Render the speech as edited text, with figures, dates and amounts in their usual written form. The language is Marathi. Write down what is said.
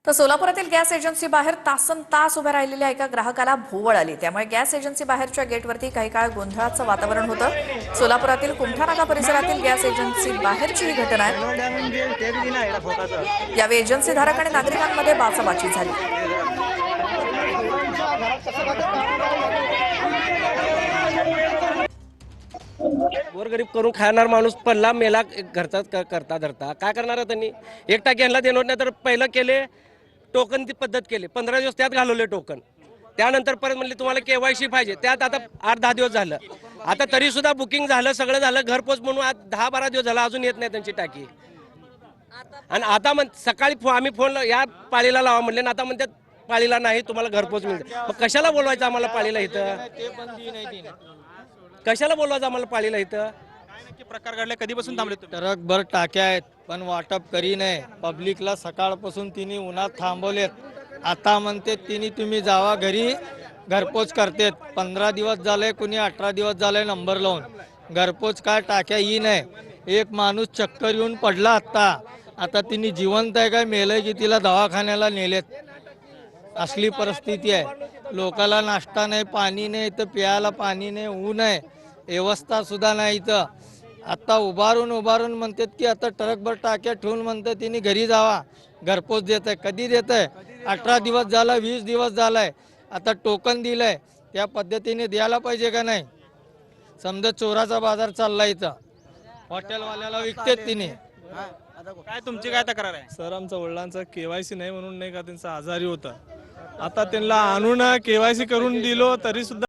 तर सोलापुरातील गॅस एजन्सी बाहेर तासनतास उभ्या राहिलेल्या एका ग्राहकाला भोवळ आली। त्यामुळे गॅस एजन्सी बाहेरच्या गेटवरती काही काळ गोंधळाचं वातावरण होतं। सोलापुरातील कुमठा नाका परिसरातील गॅस एजन्सी बाहेरची ही घटना आहे। यावेळी एजन्सी धारक आणि नागरिकांमध्ये बाचाबाची झाली। गोरगरीब करून खाणार माणूस पडला मेला घरचा करता धरता काय करणार त्यांनी एक टाकी यांना देणार नाही तर पहिलं केले टोकन ती पद्धत केली 15 दिवस त्यात घालवले टोकन त्यानंतर परत म्हणले तुम्हाला केवायसी पाहिजे त्यात आता 8-10 दिवस झालं आता तरी सुद्धा बुकिंग झालं सगळं झालं घरपोच म्हणून आज 10-12 दिवस झाला अजून येत नाही त्यांची टाकी आणि आता सकाळी आम्ही फोन या पाळीला लावा म्हणले ना आता म्हणतात पाळीला नाही तुम्हाला घरपोच मिळते मग कशाला बोलवायचं आम्हाला पाळीला इथं कशाला बोलवायचं आम्हाला पाळीला इथं प्रकार घडले कधीपासून थांबले तुम्ही ट्रकभर टाक्या आहेत पण वाटप करी नाही पब्लिकला सकाळपासून तिने उन्हात थांबवलेत आता म्हणते तिने तुम्ही जावा घरी घरपोच करतेत 15 दिवस झाले कुणी 18 दिवस झाले नंबर लावून घरपोच काय टाक्या ही नाही एक माणूस चक्कर येऊन पडला आता तिने जिवंत आहे काय मेलंय की तिला दवाखान्याला नेलेत असली परिस्थिती आहे लोकाला नाश्ता नाही पाणी नाही तर प्यायला पाणी नाही ऊन आहे व्यवस्था सुद्धा नाही इथं आता उभारून म्हणतात की आता ट्रकभर टाक्या ठेवून म्हणतात तिने घरी जावा घरपोच देत आहे कधी देत आहे 18 दिवस झाला 20 दिवस झालाय आता टोकन दिलंय त्या पद्धतीने द्यायला पाहिजे का नाही समजा चोराचा बाजार चाललाय इथं हॉटेलवाल्याला विकतेत तिने काय तुमची काय तक्रार आहे सर आमच्या वडिलांचा केवायसी नाही म्हणून नाही का त्यांचा आजारी होता आता त्यांना आणून केवायसी करून दिलो तरी सुद्धा